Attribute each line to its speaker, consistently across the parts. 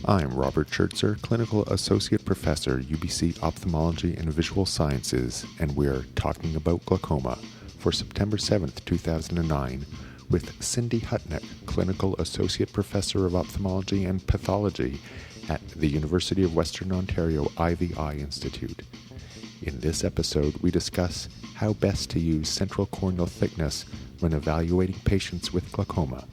Speaker 1: I'm Robert Schertzer, Clinical Associate Professor, UBC Ophthalmology and Visual Sciences, and we're talking about glaucoma for September 7th, 2009, with Cindy Hutnik, Clinical Associate Professor of Ophthalmology and Pathology at the University of Western Ontario Ivy Eye Institute. In this episode, we discuss how best to use central corneal thickness when evaluating patients with glaucoma.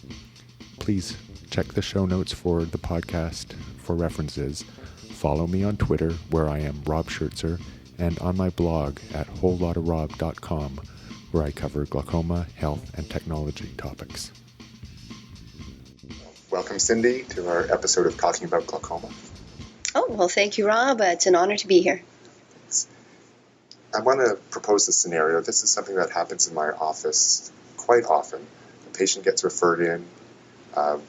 Speaker 1: Please check the show notes for the podcast for references. Follow me on Twitter, where I am Rob Schertzer, and on my blog at wholelotofrob.com, where I cover glaucoma, health, and technology topics.
Speaker 2: Welcome, Cindy, to our episode of Talking About Glaucoma.
Speaker 3: Oh, well, thank you, Rob. It's an honor to be here.
Speaker 2: I want to propose a scenario. This is something that happens in my office quite often. The patient gets referred in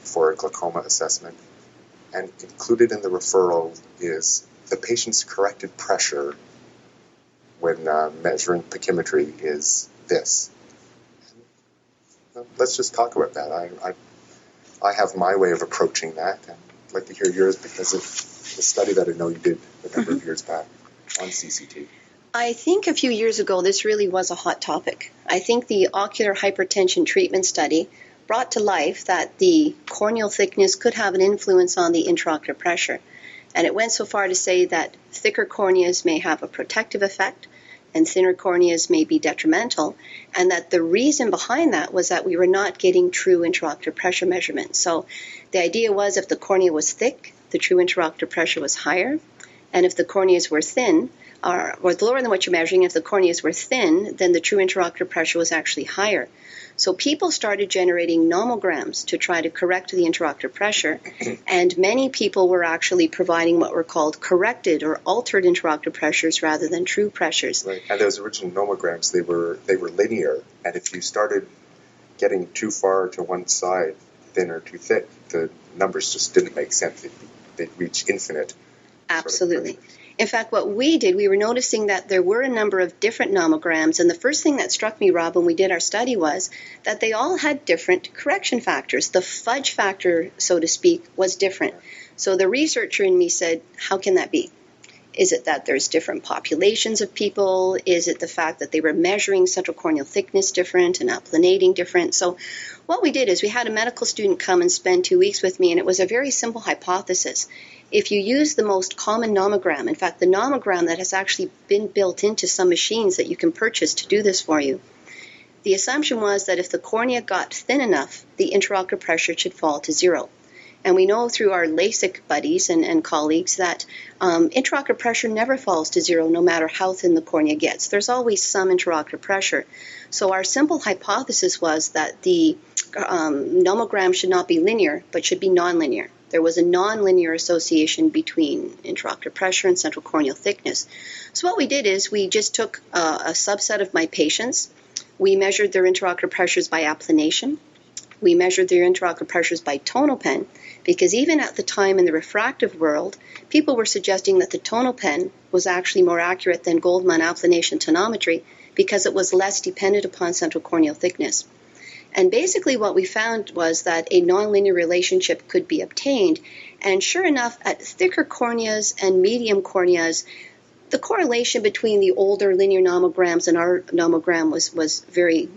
Speaker 2: for a glaucoma assessment, and included in the referral is the patient's corrected pressure when measuring pachymetry is this. Let's just talk about that. I have my way of approaching that, and I'd like to hear yours because of the study that I know you did a number of years back on CCT.
Speaker 3: I think a few years ago this really was a hot topic. I think the ocular hypertension treatment study brought to life that the corneal thickness could have an influence on the intraocular pressure. And it went so far to say that thicker corneas may have a protective effect and thinner corneas may be detrimental, and that the reason behind that was that we were not getting true intraocular pressure measurements. So the idea was if the cornea was thick, the true intraocular pressure was higher, and if the corneas were thin, or lower than what you're measuring, if the corneas were thin, then the true intraocular pressure was actually higher. So people started generating nomograms to try to correct the intraocular pressure, and many people were actually providing what were called corrected or altered intraocular pressures rather than true pressures.
Speaker 2: Right. And those original nomograms, they were linear, and if you started getting too far to one side, thin or too thick, the numbers just didn't make sense. They'd reach infinite.
Speaker 3: Absolutely. Sort of. In fact, what we did, we were noticing that there were a number of different nomograms, and the first thing that struck me, Rob, when we did our study was that they all had different correction factors. The fudge factor, so to speak, was different. So the researcher in me said, how can that be? Is it that there's different populations of people? Is it the fact that they were measuring central corneal thickness different and applanating different? So what we did is we had a medical student come and spend 2 weeks with me, and it was a very simple hypothesis. If you use the most common nomogram, in fact, the nomogram that has actually been built into some machines that you can purchase to do this for you, the assumption was that if the cornea got thin enough, the intraocular pressure should fall to zero. And we know through our LASIK buddies and colleagues that intraocular pressure never falls to zero no matter how thin the cornea gets. There's always some intraocular pressure. So our simple hypothesis was that the nomogram should not be linear, but should be nonlinear. There was a nonlinear association between intraocular pressure and central corneal thickness. So what we did is we just took a subset of my patients. We measured their intraocular pressures by applanation. We measured their intraocular pressures by tonal pen, because even at the time in the refractive world, people were suggesting that the tonal pen was actually more accurate than Goldmann applanation tonometry because it was less dependent upon central corneal thickness. And basically what we found was that a nonlinear relationship could be obtained. And sure enough, at thicker corneas and medium corneas, the correlation between the older linear nomograms and our nomogram was very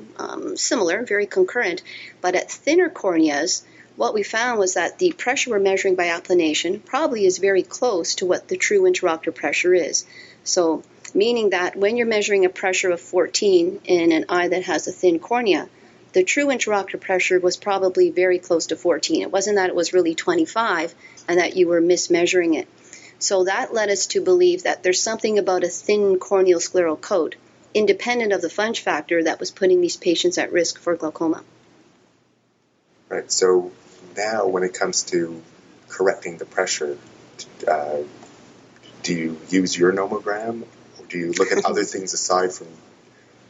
Speaker 3: similar, very concurrent. But at thinner corneas, what we found was that the pressure we're measuring by applanation probably is very close to what the true intraocular pressure is. So meaning that when you're measuring a pressure of 14 in an eye that has a thin cornea, the true intraocular pressure was probably very close to 14. It wasn't that it was really 25 and that you were mismeasuring it. So that led us to believe that there's something about a thin corneal scleral coat, independent of the fudge factor, that was putting these patients at risk for glaucoma.
Speaker 2: Right. So now when it comes to correcting the pressure, do you use your nomogram, or do you look at other things aside from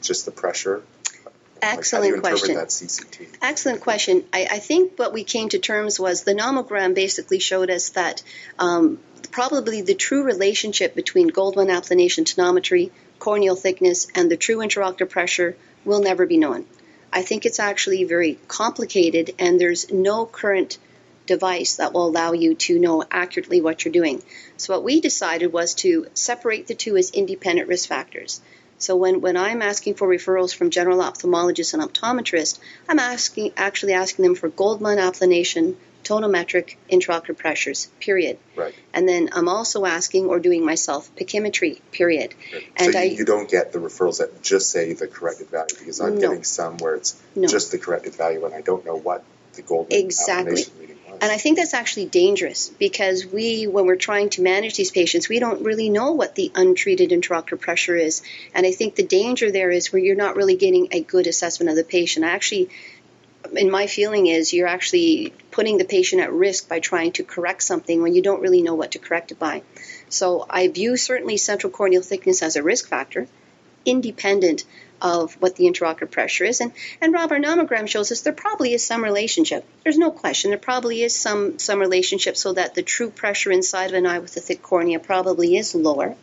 Speaker 2: just the pressure?
Speaker 3: Excellent question.
Speaker 2: That CCT?
Speaker 3: Excellent question. I think what we came to terms was the nomogram basically showed us that probably the true relationship between Goldmann applanation tonometry, corneal thickness, and the true intraocular pressure will never be known. I think it's actually very complicated, and there's no current device that will allow you to know accurately what you're doing. So what we decided was to separate the two as independent risk factors. So when I'm asking for referrals from general ophthalmologists and optometrists, I'm actually asking them for Goldmann applanation, tonometric intraocular pressures, period.
Speaker 2: Right.
Speaker 3: And then I'm also asking or doing myself pachymetry, period.
Speaker 2: Right.
Speaker 3: And
Speaker 2: so you don't get the referrals that just say the corrected value, because I'm getting some where it's just the corrected value and I don't know what the Goldmann applanation reading was.
Speaker 3: And I think that's actually dangerous, because when we're trying to manage these patients, we don't really know what the untreated intraocular pressure is. And I think the danger there is where you're not really getting a good assessment of the patient. In my feeling is you're actually putting the patient at risk by trying to correct something when you don't really know what to correct it by. So I view certainly central corneal thickness as a risk factor, independent of what the intraocular pressure is. And Rob, our nomogram shows us there probably is some relationship. There's no question. There probably is some relationship, so that the true pressure inside of an eye with a thick cornea probably is lower.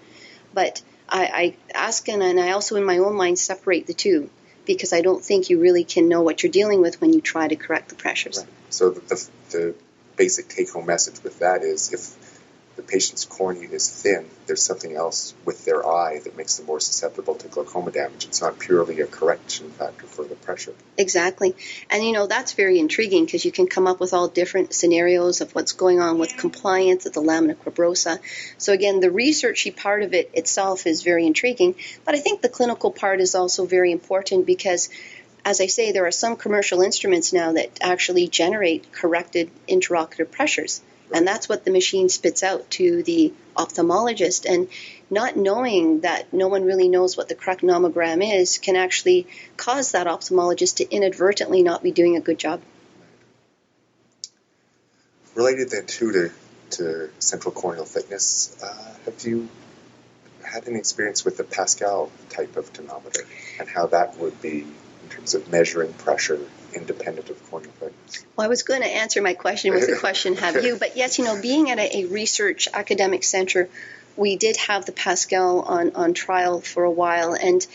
Speaker 3: But I ask, and I also in my own mind separate the two, because I don't think you really can know what you're dealing with when you try to correct the pressures.
Speaker 2: Right. So the basic take-home message with that is, if the patient's cornea is thin, there's something else with their eye that makes them more susceptible to glaucoma damage. It's not purely a correction factor for the pressure.
Speaker 3: Exactly. And, that's very intriguing, because you can come up with all different scenarios of what's going on with compliance of the lamina cribrosa. So, again, the researchy part of it itself is very intriguing, but I think the clinical part is also very important, because, as I say, there are some commercial instruments now that actually generate corrected intraocular pressures. And that's what the machine spits out to the ophthalmologist. And not knowing that no one really knows what the correct nomogram is can actually cause that ophthalmologist to inadvertently not be doing a good job.
Speaker 2: Related then to central corneal thickness, have you had any experience with the Pascal type of tonometer, and how that would be in terms of measuring pressure independent of corneal thickness?
Speaker 3: Well, I was going to answer my question with the question, have you? But yes, being at a research academic center, we did have the Pascal on trial for a while. And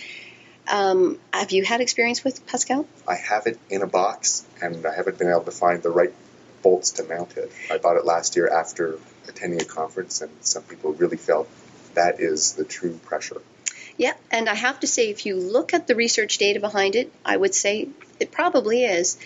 Speaker 3: have you had experience with Pascal?
Speaker 2: I have it in a box, and I haven't been able to find the right bolts to mount it. I bought it last year after attending a conference, and some people really felt that is the true pressure.
Speaker 3: Yeah, and I have to say, if you look at the research data behind it, I would say it probably is.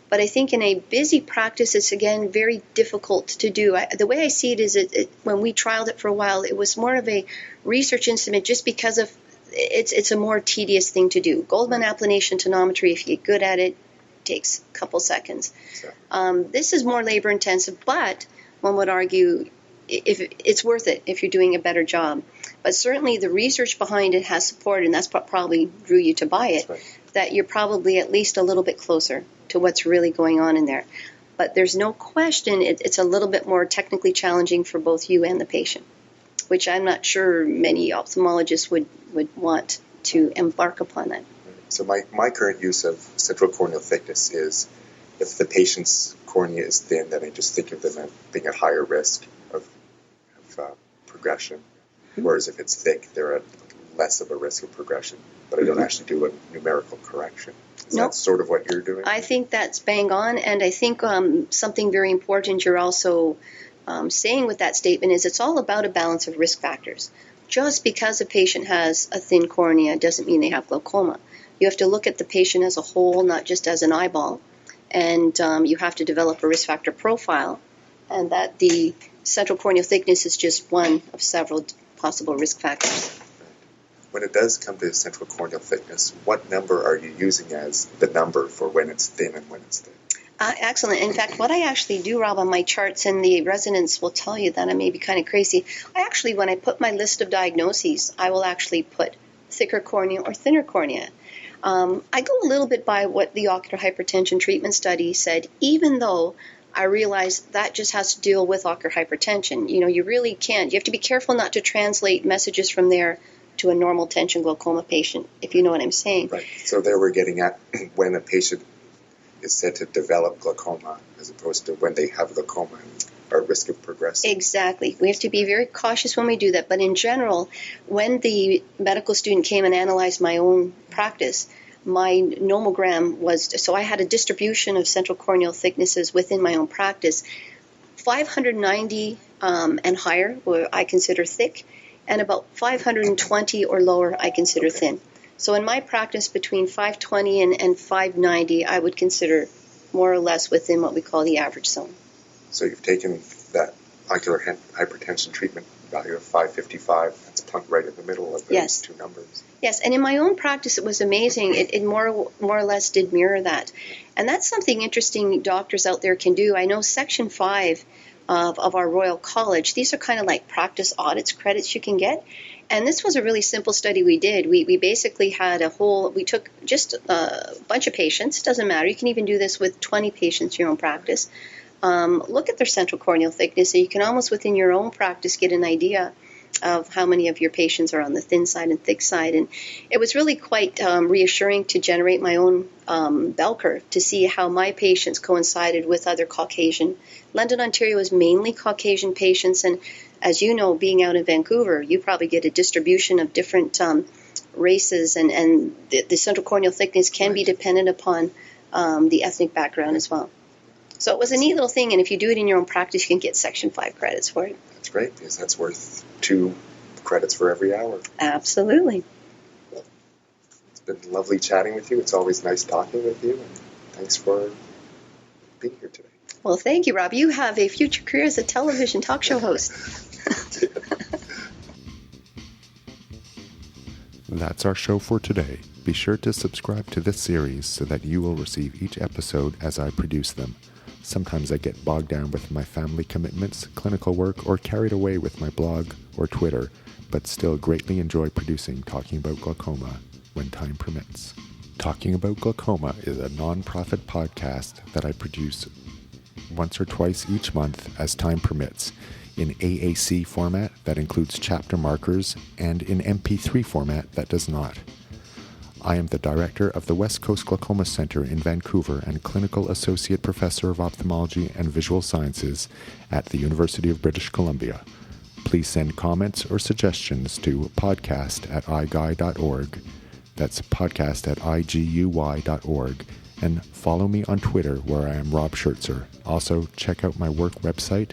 Speaker 3: But I think in a busy practice, it's, again, very difficult to do. The way I see it is when we trialed it for a while, it was more of a research instrument, just because of it's a more tedious thing to do. Goldmann applanation tonometry, if you get good at it, takes a couple seconds. Exactly. This is more labor intensive, but one would argue if it's worth it if you're doing a better job. But certainly the research behind it has support, and that's what probably drew you to buy it, right, that you're probably at least a little bit closer to what's really going on in there. But there's no question it's a little bit more technically challenging for both you and the patient, which I'm not sure many ophthalmologists would want to embark upon that.
Speaker 2: So my current use of central corneal thickness is, if the patient's cornea is thin, then I just think of them as being at higher risk of progression. Whereas if it's thick, they're at less of a risk of progression. But I don't actually do a numerical correction. Is that sort of what you're doing?
Speaker 3: I think that's bang on. And I think something very important you're also saying with that statement is it's all about a balance of risk factors. Just because a patient has a thin cornea doesn't mean they have glaucoma. You have to look at the patient as a whole, not just as an eyeball. And you have to develop a risk factor profile. And that the central corneal thickness is just one of several possible risk factors.
Speaker 2: When it does come to central corneal thickness, what number are you using as the number for when it's thin and when it's thick?
Speaker 3: Excellent. In fact, what I actually do, Rob, on my charts, and the residents will tell you that I may be kind of crazy, when I put my list of diagnoses, I will actually put thicker cornea or thinner cornea. I go a little bit by what the ocular hypertension treatment study said, even though I realize that just has to deal with ocular hypertension. You really can't. You have to be careful not to translate messages from there to a normal tension glaucoma patient, if you know what I'm saying.
Speaker 2: Right. So there we're getting at when a patient is said to develop glaucoma, as opposed to when they have glaucoma and are at risk of progressing.
Speaker 3: Exactly. We have to be very cautious when we do that. But in general, when the medical student came and analyzed my own practice, my nomogram was, so I had a distribution of central corneal thicknesses within my own practice. 590 and higher, where I consider thick, and about 520 or lower, I consider thin. So in my practice, between 520 and 590, I would consider more or less within what we call the average zone.
Speaker 2: So you've taken that ocular hypertension treatment value of 555, that's plunked right in the middle of those two numbers.
Speaker 3: Yes, and in my own practice, it was amazing. It more or less did mirror that. And that's something interesting doctors out there can do. I know Section 5 of our Royal College, these are kind of like practice audits credits you can get. And this was a really simple study we did. We basically had we took just a bunch of patients. Doesn't matter. You can even do this with 20 patients in your own practice. Look at their central corneal thickness, and you can almost within your own practice get an idea of how many of your patients are on the thin side and thick side. And it was really quite reassuring to generate my own bell curve to see how my patients coincided with other Caucasian. London, Ontario is mainly Caucasian patients, and as you know, being out in Vancouver, you probably get a distribution of different races, and the central corneal thickness can be dependent upon the ethnic background as well. So it was a neat little thing, and if you do it in your own practice, you can get Section 5 credits for it.
Speaker 2: That's great, because that's worth 2 credits for every hour.
Speaker 3: Absolutely.
Speaker 2: Well, it's been lovely chatting with you. It's always nice talking with you, and thanks for being here today.
Speaker 3: Well, thank you, Rob. You have a future career as a television talk show host.
Speaker 1: That's our show for today. Be sure to subscribe to this series so that you will receive each episode as I produce them. Sometimes I get bogged down with my family commitments, clinical work, or carried away with my blog or Twitter, but still greatly enjoy producing Talking About Glaucoma when time permits. Talking About Glaucoma is a non-profit podcast that I produce once or twice each month as time permits, in AAC format that includes chapter markers and in mp3 format that does not. I am the director of the West Coast Glaucoma Center in Vancouver and clinical associate professor of ophthalmology and visual sciences at the University of British Columbia. Please send comments or suggestions to podcast@iguy.org. That's podcast@iguy.org. And follow me on Twitter, where I am Rob Schertzer. Also, check out my work website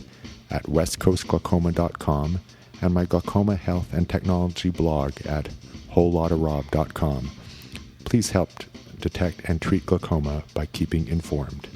Speaker 1: at westcoastglaucoma.com and my glaucoma health and technology blog at wholelotofrob.com. Please help detect and treat glaucoma by keeping informed.